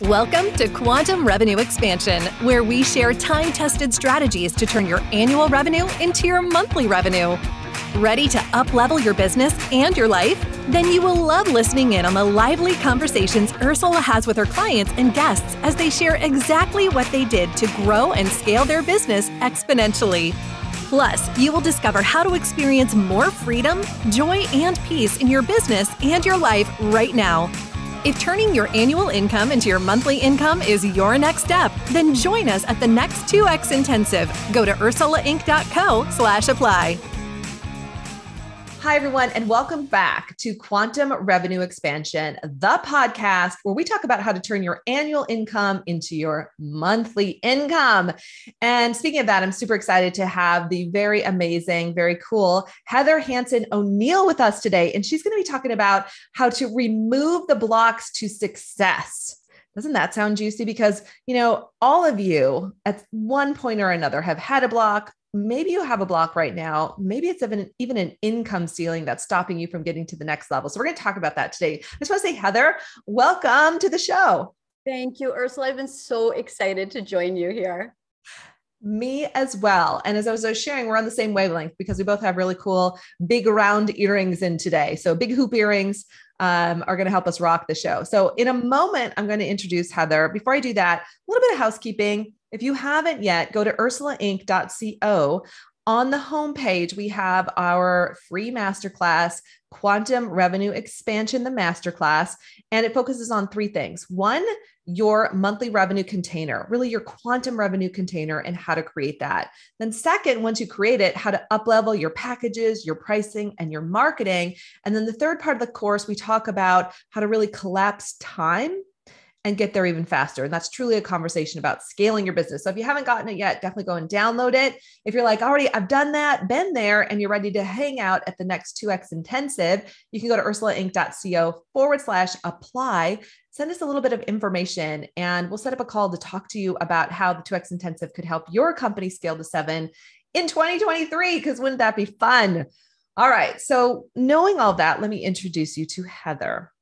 Welcome to Quantum Revenue Expansion, where we share time-tested strategies to turn your annual revenue into your monthly revenue. Ready to up-level your business and your life? Then you will love listening in on the lively conversations Ursula has with her clients and guests as they share exactly what they did to grow and scale their business exponentially. Plus, you will discover how to experience more freedom, joy, and peace in your business and your life right now. If turning your annual income into your monthly income is your next step, then join us at the next 2X Intensive. Go to ursulainc.co/apply. Hi, everyone, and welcome back to Quantum Revenue Expansion, the podcast where we talk about how to turn your annual income into your monthly income. And speaking of that, I'm super excited to have the very amazing, very cool Heather Hanson-O'Neill with us today. And she's going to be talking about how to remove the blocks to success. Doesn't that sound juicy? Because, all of you at one point or another have had a block. Maybe you have a block right now. Maybe it's even an income ceiling that's stopping you from getting to the next level. So we're going to talk about that today. I just want to say, Heather, welcome to the show. Thank you, Ursula. I've been so excited to join you here. Me as well. And as I was sharing, we're on the same wavelength because we both have really cool, big round earrings in today. So big hoop earrings are going to help us rock the show. So in a moment, I'm going to introduce Heather. Before I do that, a little bit of housekeeping. If you haven't yet, go to ursulainc.co. On the homepage, we have our free masterclass, Quantum Revenue Expansion, the masterclass, and it focuses on three things. One, your monthly revenue container, really your quantum revenue container and how to create that. Then second, once you create it, how to up-level your packages, your pricing, and your marketing. And then the third part of the course, we talk about how to really collapse time and get there even faster. And that's truly a conversation about scaling your business. So if you haven't gotten it yet, definitely go and download it. If you're like, already, I've done that, been there, and you're ready to hang out at the next 2X Intensive, you can go to ursulainc.co/apply. Send us a little bit of information and we'll set up a call to talk to you about how the 2X Intensive could help your company scale to 7 in 2023, because wouldn't that be fun? All right. So knowing all that, let me introduce you to Heather.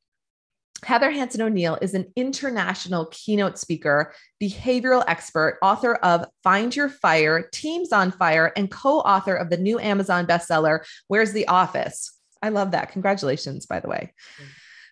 Heather Hanson-O'Neill is an international keynote speaker, behavioral expert, author of Find Your Fire, Teams on Fire, and co-author of the new Amazon bestseller, Where's the Office? I love that. Congratulations, by the way.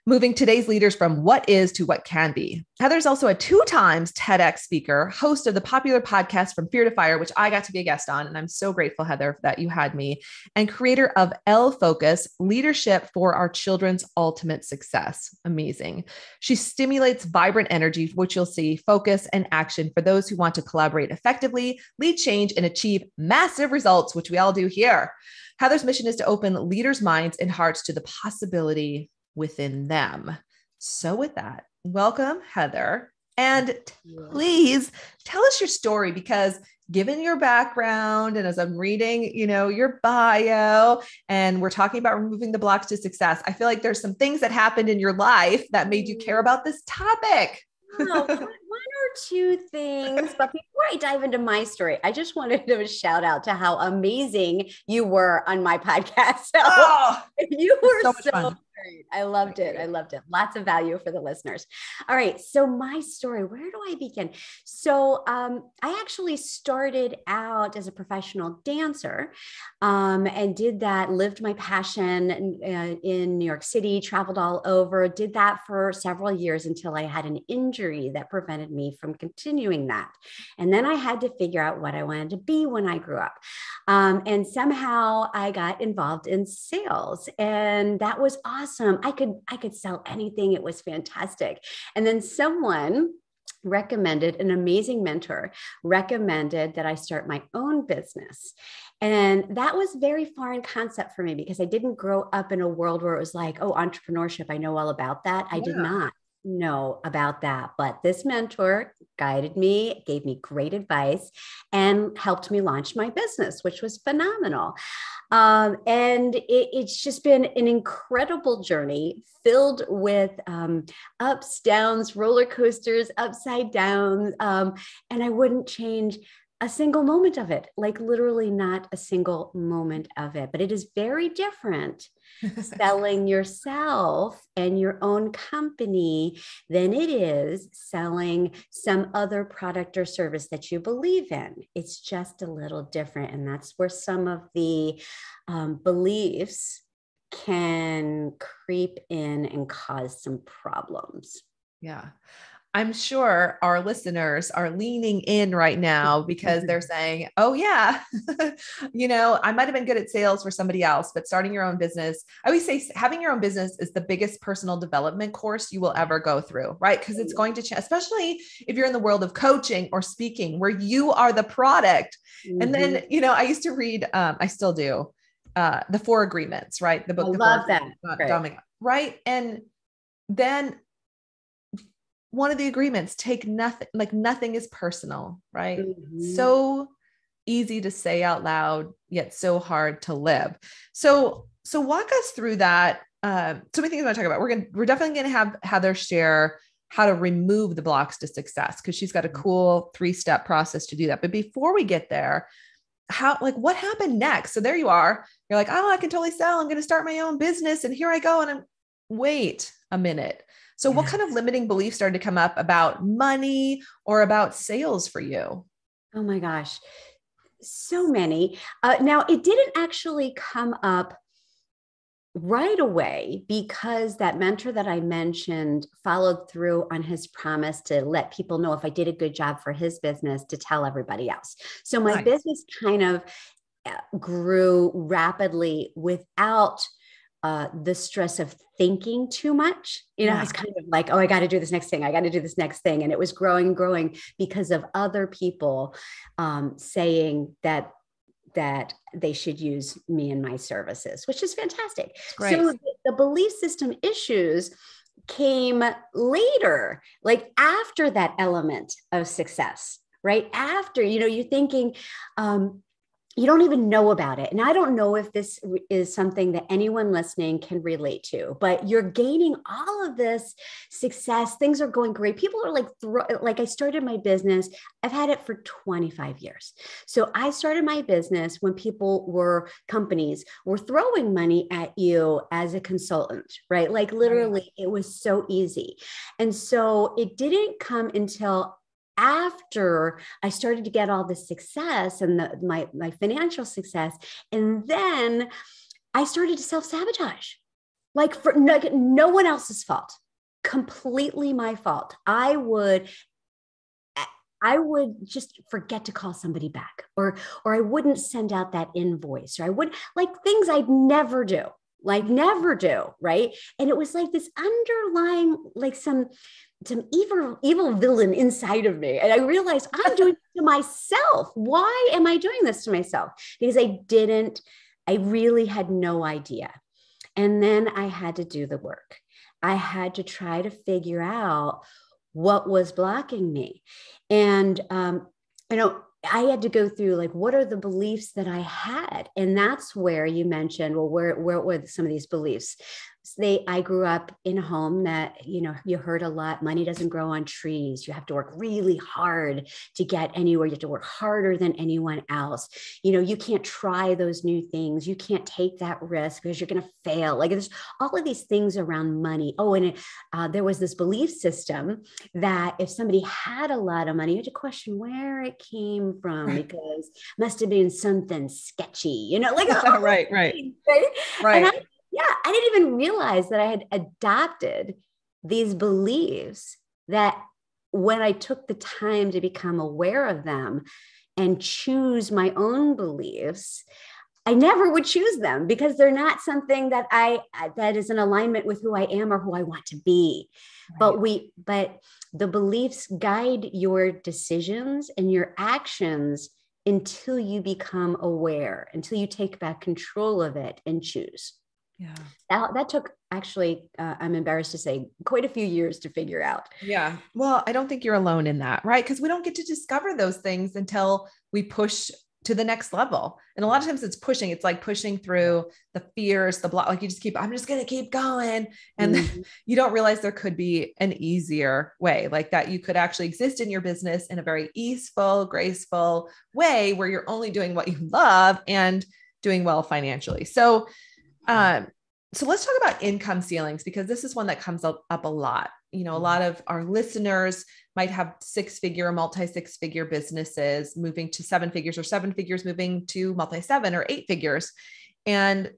Moving today's leaders from what is to what can be. Heather's also a 2-time TEDx speaker, host of the popular podcast From Fear to Fire, which I got to be a guest on. And I'm so grateful, Heather, that you had me, and creator of L Focus, Leadership for Our Children's Ultimate Success. Amazing. She stimulates vibrant energy, which you'll see, focus, and action for those who want to collaborate effectively, lead change, and achieve massive results, which we all do here. Heather's mission is to open leaders' minds and hearts to the possibility within them. So with that, welcome, Heather. And please tell us your story, because given your background and as I'm reading, your bio, and we're talking about removing the blocks to success, I feel like there's some things that happened in your life that made you care about this topic. One or two things, but before I dive into my story, I just wanted to shout out to how amazing you were on my podcast. So you were so much fun. Great. I loved it. Lots of value for the listeners. All right. So my story, where do I begin? So I actually started out as a professional dancer and did that, lived my passion in New York City, traveled all over, did that for several years until I had an injury that prevented me from continuing that. And then I had to figure out what I wanted to be when I grew up. And somehow I got involved in sales, and that was awesome. I could sell anything. It was fantastic. And then someone recommended, an amazing mentor recommended that I start my own business. And that was very foreign concept for me because I didn't grow up in a world where it was like, oh, entrepreneurship, I know all about that. I did not know about that, but this mentor guided me, gave me great advice, and helped me launch my business, which was phenomenal. And it's just been an incredible journey filled with ups, downs, roller coasters, upside downs. And I wouldn't change a single moment of it, like literally not a single moment of it. But it is very different selling yourself and your own company than it is selling some other product or service that you believe in. It's just a little different. And that's where some of the beliefs can creep in and cause some problems. Yeah. I'm sure our listeners are leaning in right now because they're saying, oh yeah, I might've been good at sales for somebody else, but starting your own business, I always say having your own business is the biggest personal development course you will ever go through, right? Because it's going to change, especially if you're in the world of coaching or speaking where you are the product. Mm-hmm. And then, I used to read, I still do, the 4 Agreements, right? The book. I love that. Right. And then one of the agreements, take nothing, like nothing is personal, right? Mm-hmm. So easy to say out loud, yet so hard to live. So walk us through that. So many things I want to talk about. We're definitely going to have Heather share how to remove the blocks to success, because she's got a cool 3-step process to do that. But before we get there, what happened next? So there you are. You're like, oh, I can totally sell. I'm going to start my own business. And here I go. And wait a minute. So what kind of limiting beliefs started to come up about money or about sales for you? Oh my gosh. So many. Now it didn't actually come up right away because that mentor that I mentioned followed through on his promise to let people know if I did a good job for his business to tell everybody else. So my business kind of grew rapidly without the stress of thinking too much. It's kind of like, oh, I got to do this next thing. I got to do this next thing. And it was growing because of other people saying that they should use me and my services, which is fantastic. So the belief system issues came later, like after that element of success, right? After, you're thinking, you don't even know about it. And I don't know if this is something that anyone listening can relate to, but you're gaining all of this success. Things are going great. People are like I started my business. I've had it for 25 years. So I started my business when companies were throwing money at you as a consultant, right? Like literally it was so easy. And so it didn't come until after I started to get all this success and my financial success. And then I started to self-sabotage, like for no one else's fault, completely my fault. I would just forget to call somebody back, or I wouldn't send out that invoice, or I would things I'd never do. Right. And it was like this underlying, some evil villain inside of me. And I realized I'm doing it to myself. Why am I doing this to myself? Because I really had no idea. And then I had to do the work. I had to try to figure out what was blocking me. And, I had to go through what are the beliefs that I had? And that's where you mentioned, well, where were some of these beliefs? I grew up in a home that, you heard a lot, money doesn't grow on trees. You have to work really hard to get anywhere. You have to work harder than anyone else. You can't try those new things. You can't take that risk because you're going to fail. There's all of these things around money. Oh, and there was this belief system that if somebody had a lot of money, you had to question where it came from because it must have been something sketchy, right. And I didn't even realize that I had adopted these beliefs that when I took the time to become aware of them and choose my own beliefs, I never would choose them because they're not something that that is in alignment with who I am or who I want to be. Right. But the beliefs guide your decisions and your actions until you become aware, until you take back control of it and choose. Yeah. That took actually, I'm embarrassed to say, quite a few years to figure out. Yeah. Well, I don't think you're alone in that, right? Because we don't get to discover those things until we push to the next level. And a lot of times it's pushing, it's like pushing through the fears, the block, like you just keep, I'm just going to keep going. And you don't realize there could be an easier way, like that you could actually exist in your business in a very easeful, graceful way where you're only doing what you love and doing well financially. So let's talk about income ceilings, because this is one that comes up a lot. A lot of our listeners might have 6-figure, multi-6-figure businesses moving to 7 figures, or 7 figures moving to multi-7 or 8 figures. And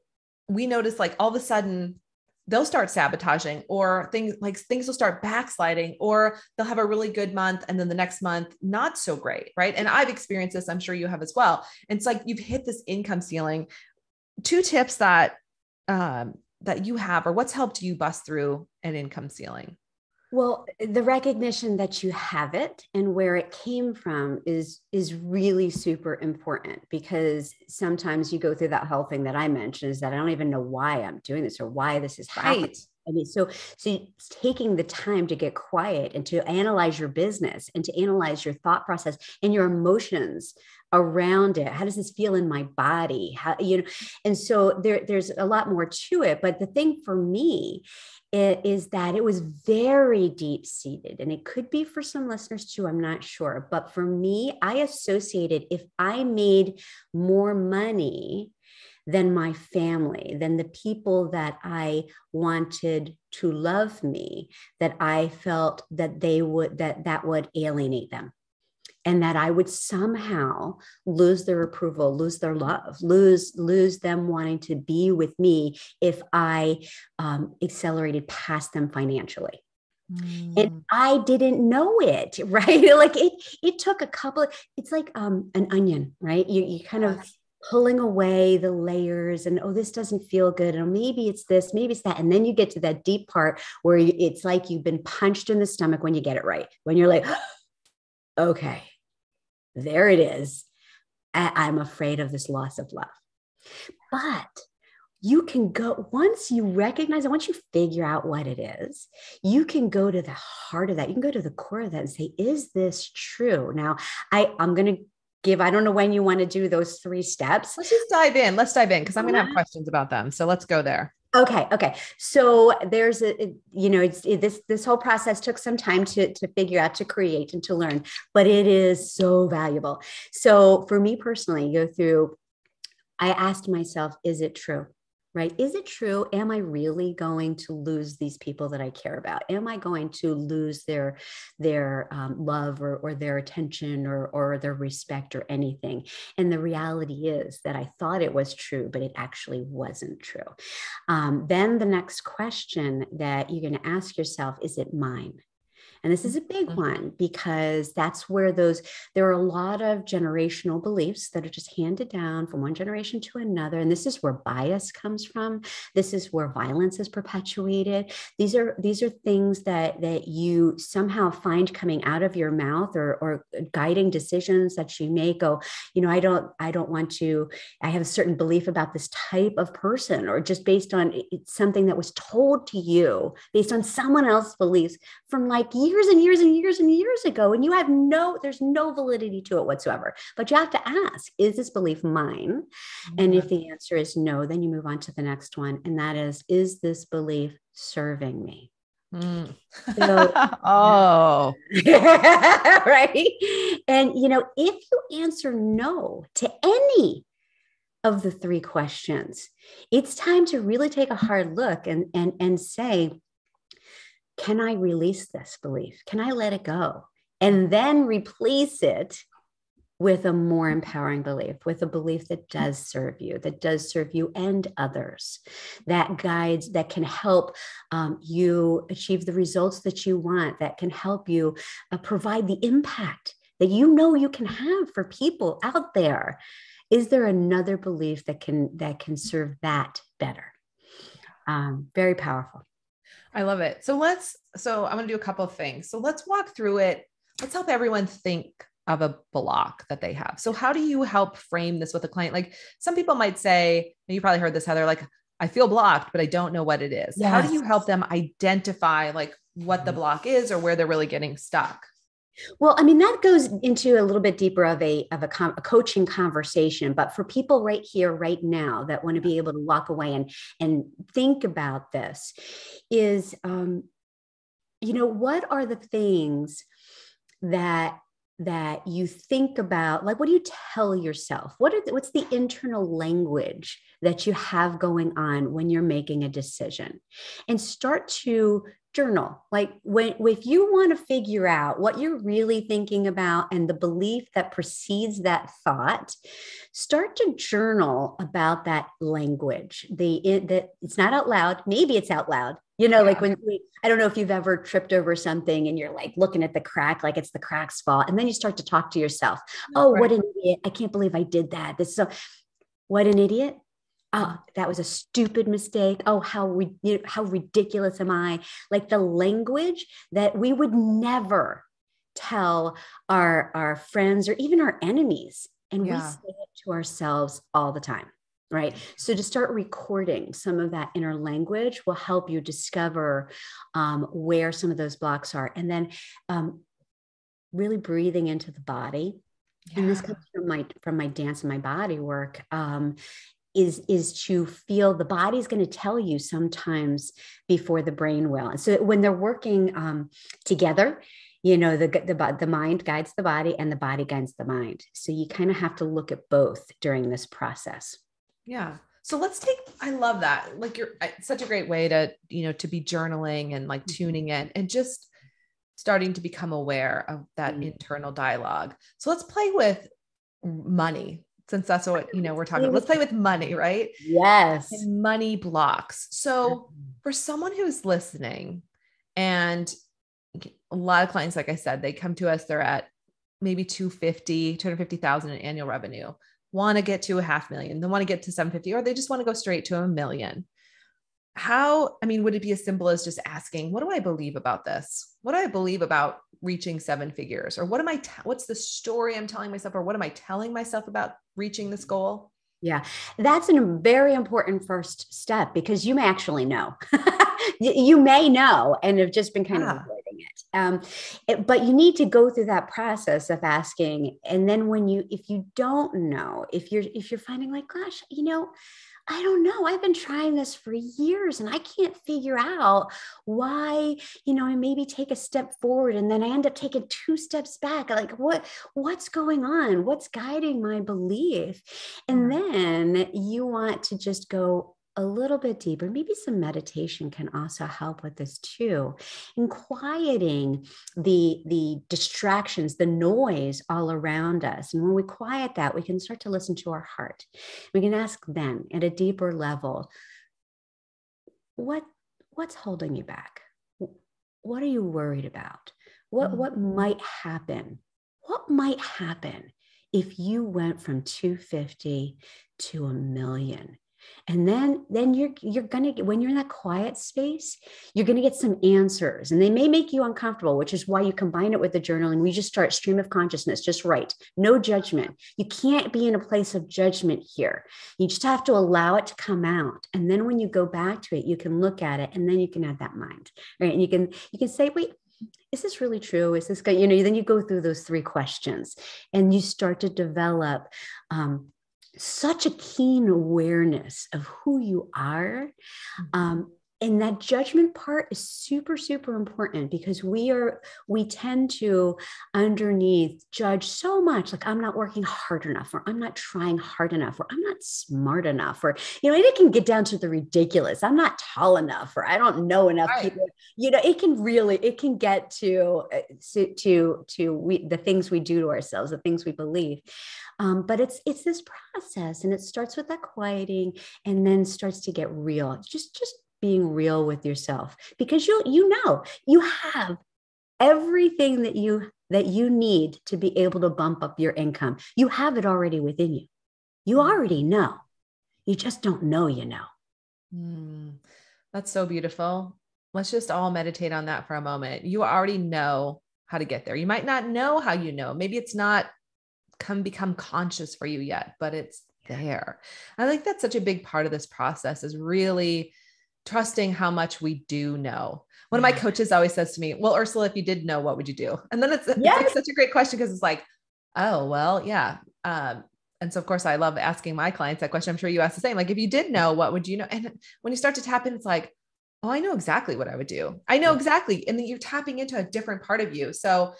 we notice like all of a sudden they'll start sabotaging, or things will start backsliding, or they'll have a really good month and then the next month, not so great. Right. And I've experienced this. I'm sure you have as well. And it's like, you've hit this income ceiling. 2 tips that you have, or what's helped you bust through an income ceiling? Well, the recognition that you have it and where it came from is really super important, because sometimes you go through that whole thing that I mentioned, is that I don't even know why I'm doing this or why this is happening. Right. I mean, so taking the time to get quiet and to analyze your business and to analyze your thought process and your emotions around it. How does this feel in my body? How, and so there's a lot more to it. But the thing for me is that it was very deep seated, and it could be for some listeners too, I'm not sure. But for me, I associated, if I made more money than my family, than the people that I wanted to love me, that I felt that that would alienate them. And that I would somehow lose their approval, lose their love, lose them wanting to be with me if I accelerated past them financially. And I didn't know it, right? Like it took a couple of, it's like an onion, right? You kind of pulling away the layers, and, oh, this doesn't feel good. And maybe it's this, maybe it's that. And then you get to that deep part where it's like you've been punched in the stomach when you get it right. When you're like, okay, there it is. I'm afraid of this loss of love. But you can go, once you recognize it, once you figure out what it is, you can go to the heart of that. You can go to the core of that and say, is this true? Now, I'm going to give, I don't know when you want to do those 3 steps. Let's just dive in. Let's dive in, because I'm going to have questions about them. So let's go there. Okay. So there's this whole process took some time to figure out, to create, and to learn, but it is so valuable. So for me personally, I asked myself, is it true? Right? Is it true? Am I really going to lose these people that I care about? Am I going to lose their love or their attention or their respect or anything? And the reality is that I thought it was true, but it actually wasn't true. Then the next question that you're going to ask yourself, is it mine? And this is a big one, because that's where there are a lot of generational beliefs that are just handed down from one generation to another. And this is where bias comes from. This is where violence is perpetuated. These are things that you somehow find coming out of your mouth, or guiding decisions that you make. I don't want to, I have a certain belief about this type of person, or just based on something that was told to you based on someone else's beliefs from like years and years and years and years ago. And there's no validity to it whatsoever. But you have to ask, is this belief mine? And if the answer is no, then you move on to the next one. And that is this belief serving me? So, right. And, if you answer no to any of the 3 questions, it's time to really take a hard look and say, can I release this belief? Can I let it go? And then replace it with a more empowering belief, with a belief that does serve you and others, that guides, that can help you achieve the results that you want, that can help you provide the impact that you can have for people out there. Is there another belief that can serve that better? Very powerful. I love it. So I'm going to do a couple of things. So let's walk through it. Let's help everyone think of a block that they have. So how do you help frame this with a client? Like, some people might say, and you probably heard this, Heather, like, I feel blocked, but I don't know what it is. Yes. How do you help them identify like what the block is or where they're really getting stuck? Well, I mean, that goes into a little bit deeper of a coaching conversation, but for people right here, right now, that want to be able to walk away and think about this is, what are the things that you think about? Like, what do you tell yourself? What's the internal language that you have going on when you're making a decision? And start to journal. Like, if you want to figure out what you're really thinking about and the belief that precedes that thought, start to journal about that language. That it's not out loud. Maybe it's out loud. Like I don't know if you've ever tripped over something and you're like looking at the crack, like it's the crack's fault. And then you start to talk to yourself. Oh, right. What an idiot. I can't believe I did that. What an idiot. Oh, that was a stupid mistake. Oh, how ridiculous am I? Like the language that we would never tell our friends or even our enemies. And we say it to ourselves all the time. Right. So to start recording some of that inner language will help you discover where some of those blocks are. And then really breathing into the body. Yeah. And this comes from my dance and my body work, is to feel the body's going to tell you sometimes before the brain will. And so when they're working together, the mind guides the body and the body guides the mind. So you kind of have to look at both during this process. Yeah. So I love that. Like it's such a great way to, to be journaling and like tuning in and just starting to become aware of that internal dialogue. So let's play with money, since that's what, we're talking about. Let's play with money, right? Yes. And money blocks. So for someone who's listening, and a lot of clients, like I said, they come to us, they're at maybe 250,000 in annual revenue, want to get to $500,000, they want to get to 750, or they just want to go straight to $1 million. Would it be as simple as just asking, what do I believe about this? What do I believe about reaching 7 figures? Or what's the story I'm telling myself? Or what am I telling myself about reaching this goal? Yeah, that's a very important first step, because you may actually know. You may know and have just been kind of avoiding it. But you need to go through that process of asking. And then if you don't know, if you're finding like, gosh, I don't know, I've been trying this for years and I can't figure out why, I maybe take a step forward and then I end up taking 2 steps back. Like what's going on? What's guiding my belief? And then you want to just go a little bit deeper. Maybe some meditation can also help with this too, in quieting the distractions, the noise all around us. And when we quiet that, we can start to listen to our heart. We can ask then at a deeper level, what's holding you back? What are you worried about? What might happen? What might happen if you went from 250 to $1 million? And then you're going to get, when you're in that quiet space, you're going to get some answers, and they may make you uncomfortable, which is why you combine it with the journaling. We just start stream of consciousness, just right. No judgment. You can't be in a place of judgment here. You just have to allow it to come out. And then when you go back to it, you can look at it, and then you can add that mind, right? And you can say, wait, is this really true? Is this good? Then you go through those 3 questions and you start to develop, such a keen awareness of who you are. And that judgment part is super, super important, because we tend to underneath judge so much, like I'm not working hard enough, or I'm not trying hard enough, or I'm not smart enough, or, it can get down to the ridiculous. I'm not tall enough, or I don't know enough people. It can get to the things we do to ourselves, the things we believe. But it's this process, and it starts with that quieting and then starts to get real. Just being real with yourself, because you have everything that you need to be able to bump up your income. You have it already within you. You already know. You just don't know, That's so beautiful. Let's just all meditate on that for a moment. You already know how to get there. You might not know how maybe it's not become conscious for you yet, but it's there. I think that's such a big part of this process, is really trusting how much we do know. One of my coaches always says to me, well, Ursula, if you did know, what would you do? And then it's like such a great question, because it's like, oh, well, yeah. And so of course I love asking my clients that question. I'm sure you ask the same, like, if you did know, what would you know? And when you start to tap in, it's like, oh, I know exactly what I would do. I know exactly. And then you're tapping into a different part of you. So,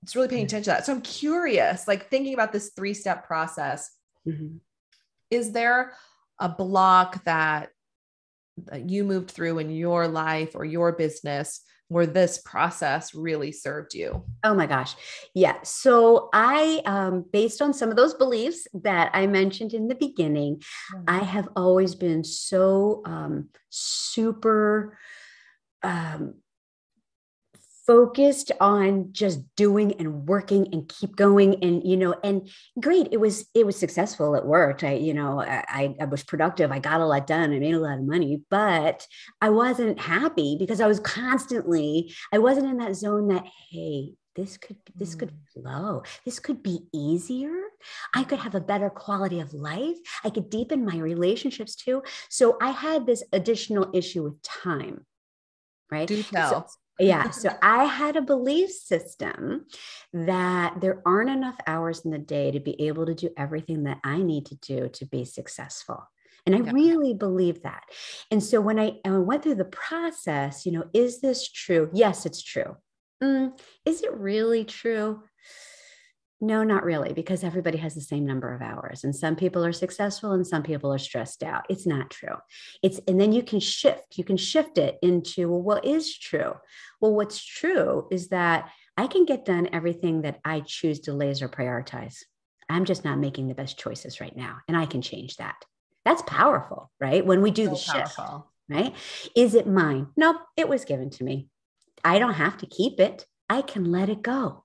it's really paying attention to that. So I'm curious, like thinking about this 3-step process, is there a block that you moved through in your life or your business where this process really served you? Oh my gosh. Yeah. So I, based on some of those beliefs that I mentioned in the beginning, I have always been so super focused on just doing and working and keep going. And, and great. It was successful. It worked. I was productive. I got a lot done. I made a lot of money, but I wasn't happy because I wasn't in that zone that, hey, this could flow. This could be easier. I could have a better quality of life. I could deepen my relationships too. So I had this additional issue with time, right? Do tell. So I had a belief system that there aren't enough hours in the day to be able to do everything that I need to do to be successful. And I really believe that. And so when I went through the process, is this true? Yes, it's true. Is it really true? No, not really, because everybody has the same number of hours, and some people are successful and some people are stressed out. It's not true. And then you can shift it into, well, what is true? Well, what's true is that I can get done everything that I choose to laser prioritize. I'm just not making the best choices right now. And I can change that. That's powerful, right? When we do the shift, right? Is it mine? Nope. It was given to me. I don't have to keep it. I can let it go.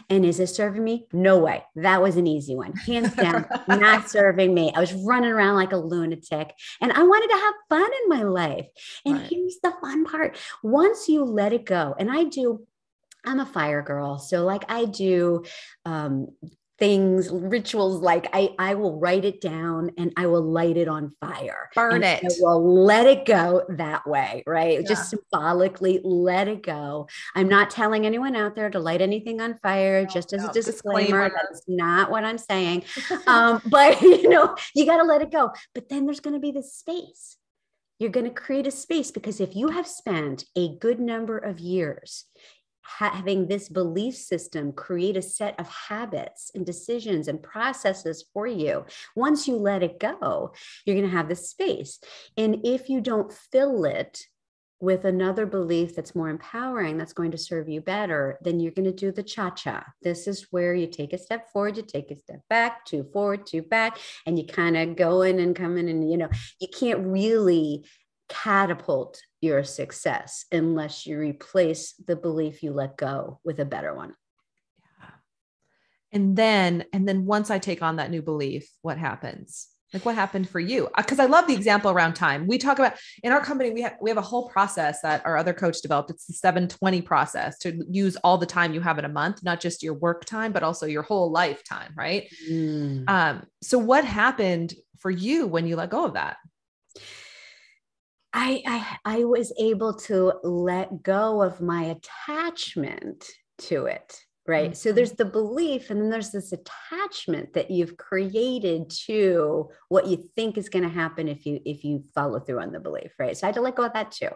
And is it serving me? No way. That was an easy one. Hands down, not serving me. I was running around like a lunatic and I wanted to have fun in my life. And here's the fun part. Once you let it go, and I'm a fire girl. So like I do things, rituals, like I will write it down and I will light it on fire. Burn it. I will let it go that way, right? Yeah. Just symbolically let it go. I'm not telling anyone out there to light anything on fire, just as a disclaimer. That's not what I'm saying. But you got to let it go. But then there's going to be this space. You're going to create a space, because if you have spent a good number of years having this belief system create a set of habits and decisions and processes for you, once you let it go, you're going to have this space. And if you don't fill it with another belief that's more empowering, that's going to serve you better, then you're going to do the cha-cha. This is where you take a step forward, you take a step back, 2 forward, 2 back, and you kind of go in and come in, and you can't really catapult your success unless you replace the belief you let go with a better one. Yeah. And then once I take on that new belief, what happens? Like, what happened for you? Because I love the example around time. We talk about in our company, we have a whole process that our other coach developed. It's the 7/20 process, to use all the time you have in a month, not just your work time, but also your whole lifetime. Right. So what happened for you when you let go of that? I was able to let go of my attachment to it. Right. So there's the belief, and then there's this attachment that you've created to what you think is going to happen if you follow through on the belief. Right. So I had to let go of that too.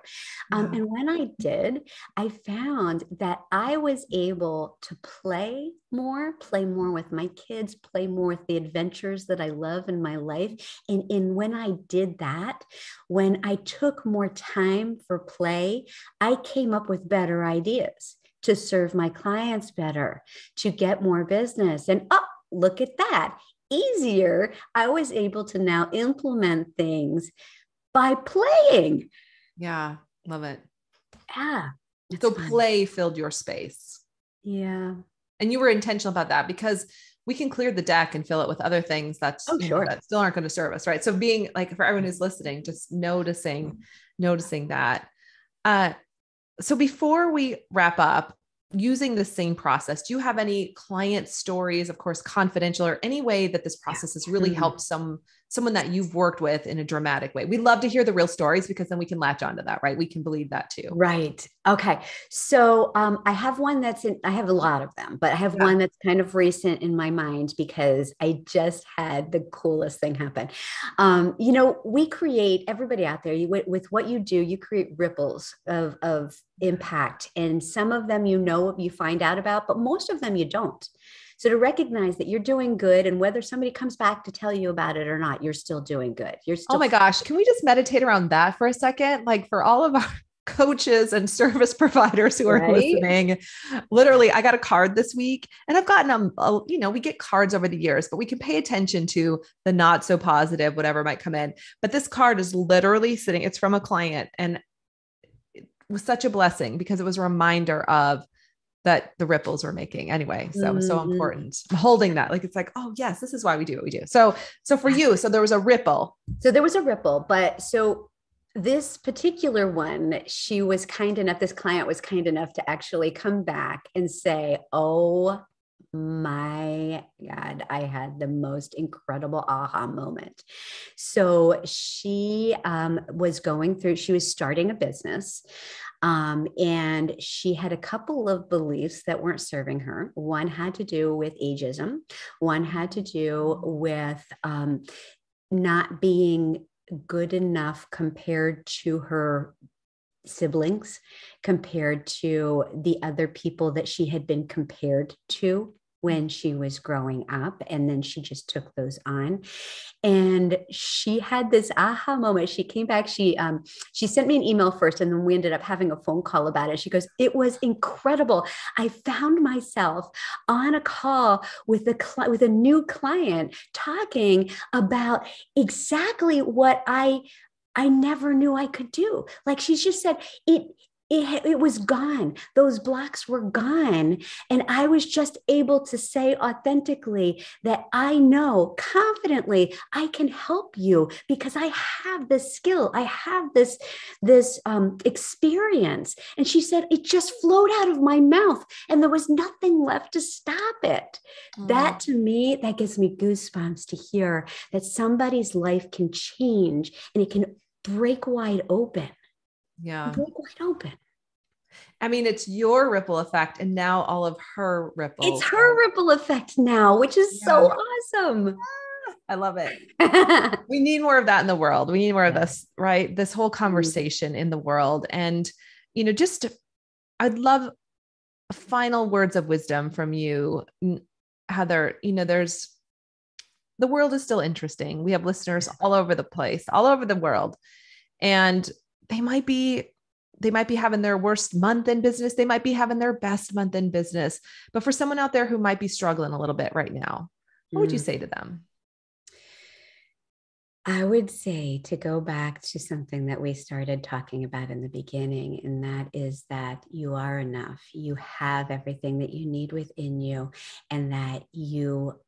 And when I did, I found that I was able to play more with my kids, play more with the adventures that I love in my life. And when I did that, when I took more time for play, I came up with better ideas to serve my clients better, to get more business. And look at that. Easier. I was able to now implement things by playing. Yeah. Love it. Yeah. So play filled your space. Yeah. And you were intentional about that, because we can clear the deck and fill it with other things that still aren't going to serve us. Right. So being like, for everyone who's listening, just noticing that. So before we wrap up, using the same process, do you have any client stories, of course, confidential, or any way that this process has really helped someone that you've worked with in a dramatic way? We love to hear the real stories because then we can latch onto that, right? We can believe that too. Right. Okay. So I have one I have a lot of them, but I have one that's kind of recent in my mind because I just had the coolest thing happen. We create, everybody out there, with what you do, you create ripples of impact. And some of them, you find out about, but most of them you don't. So to recognize that you're doing good, and whether somebody comes back to tell you about it or not, you're still doing good. You're still. Oh my gosh. Can we just meditate around that for a second? Like for all of our coaches and service providers who are listening, literally, I got a card this week and I've gotten them, we get cards over the years, but we can pay attention to the not so positive, whatever might come in. But this card is literally sitting, it's from a client, and it was such a blessing because it was a reminder of that the ripples we're making anyway. So it was so important. I'm holding that. Like, it's like, oh yes, this is why we do what we do. So for you, so there was a ripple. But this particular one, this client was kind enough to actually come back and say, oh my God, I had the most incredible aha moment. So she she was starting a business. And she had a couple of beliefs that weren't serving her. One had to do with ageism. One had to do with not being good enough compared to her siblings, compared to the other people that she had been compared to when she was growing up. And then she just took those on. And she had this aha moment. She came back, she sent me an email first, and then we ended up having a phone call about it. She goes, it was incredible. I found myself on a call with a new client talking about exactly what I never knew I could do. Like, she just said, it was gone. Those blocks were gone. And I was just able to say authentically that I know confidently I can help you because I have this skill. I have this experience. And she said, it just flowed out of my mouth and there was nothing left to stop it. That, to me, that gives me goosebumps to hear that somebody's life can change and it can break wide open. Yeah. Break wide open. I mean, it's your ripple effect and now all of her ripples. It's her ripple effect now, which is so awesome. I love it. We need more of that in the world. We need more of this, right? This whole conversation in the world. And, I'd love final words of wisdom from you, Heather. The world is still interesting. We have listeners all over the place, all over the world. And they might be having their worst month in business. They might be having their best month in business. But for someone out there who might be struggling a little bit right now, what would you say to them? I would say to go back to something that we started talking about in the beginning, and that is that you are enough. You have everything that you need within you, and that you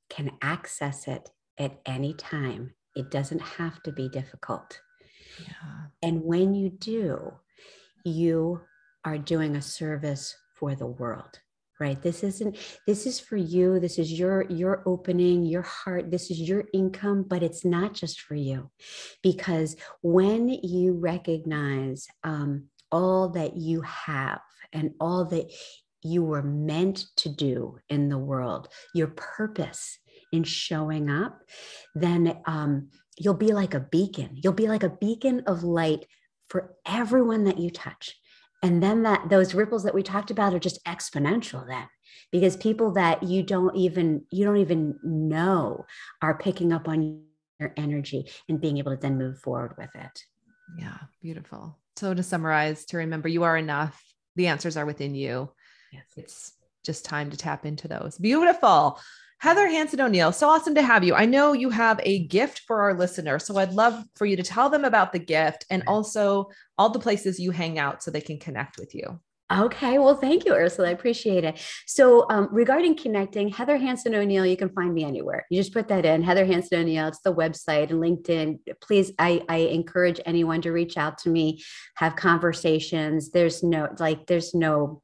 can access it at any time. It doesn't have to be difficult. Yeah. And when you do, you are doing a service for the world, right? This is for you. This is your opening, your heart. This is your income, but it's not just for you, because when you recognize all that you have and all that you were meant to do in the world, your purpose in showing up, then you'll be like a beacon. You'll be like a beacon of light for everyone that you touch. And then those ripples that we talked about are just exponential then, because people that you don't even know are picking up on your energy and being able to then move forward with it. Yeah. Beautiful. So to summarize, to remember, you are enough. The answers are within you. Yes. It's just time to tap into those. Beautiful. Heather Hanson O'Neill, so awesome to have you. I know you have a gift for our listeners, so I'd love for you to tell them about the gift and also all the places you hang out so they can connect with you. Okay. Well, thank you, Ursula. I appreciate it. So regarding connecting, Heather Hanson O'Neill, you can find me anywhere. You just put that in, Heather Hanson O'Neill. It's the website and LinkedIn. Please, I encourage anyone to reach out to me, have conversations. There's no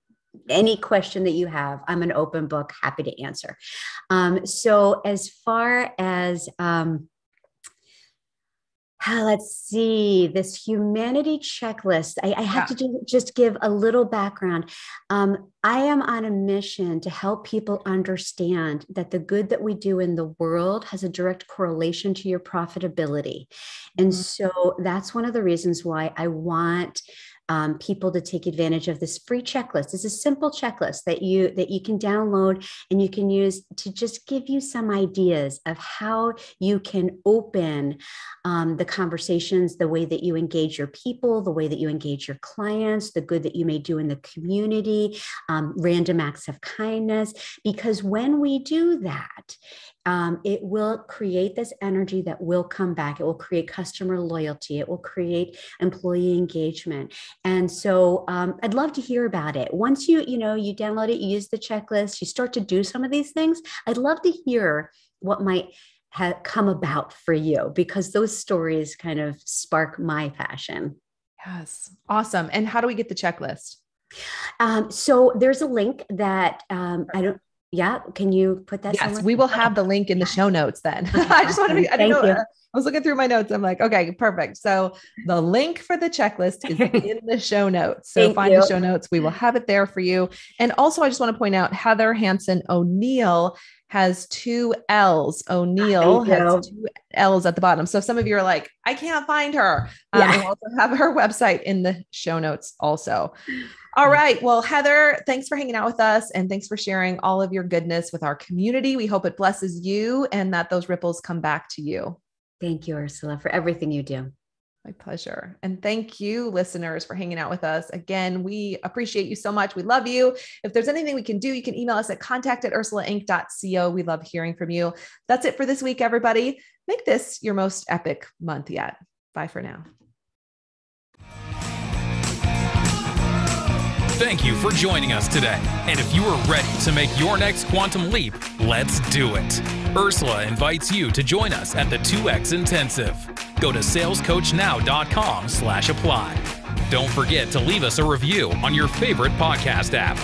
any question that you have, I'm an open book, happy to answer. So as far as Let's see, this humanity checklist. I have to just give a little background. I am on a mission to help people understand that the good that we do in the world has a direct correlation to your profitability. And so that's one of the reasons why I want people to take advantage of this free checklist. It's a simple checklist that you can download and you can use to just give you some ideas of how you can open the conversations, the way that you engage your people, the way that you engage your clients, the good that you may do in the community, random acts of kindness. Because when we do that, it will create this energy that will come back. It will create customer loyalty. It will create employee engagement. And so I'd love to hear about it. Once you download it, you use the checklist, you start to do some of these things, I'd love to hear what might have come about for you, because those stories kind of spark my passion. Yes. Awesome. And how do we get the checklist? So there's a link that Yeah. Can you put that? Yes, we will have the link in the show notes then. I just want to I didn't know. I was looking through my notes. I'm like, okay, perfect. So the link for the checklist is in the show notes. So find the show notes. We will have it there for you. And also I just want to point out Heather Hansen O'Neill has 2 L's. O'Neill has 2 L's at the bottom. So some of you are like, I can't find her. We'll also have her website in the show notes also. All right. Well, Heather, thanks for hanging out with us and thanks for sharing all of your goodness with our community. We hope it blesses you and that those ripples come back to you. Thank you, Ursula, for everything you do. My pleasure. And thank you, listeners, for hanging out with us. Again, we appreciate you so much. We love you. If there's anything we can do, you can email us at contact@ursulainc.co. We love hearing from you. That's it for this week, everybody. Make this your most epic month yet. Bye for now. Thank you for joining us today. And if you are ready to make your next quantum leap, let's do it. Ursula invites you to join us at the 2X Intensive. Go to salescoachnow.com/apply. Don't forget to leave us a review on your favorite podcast app.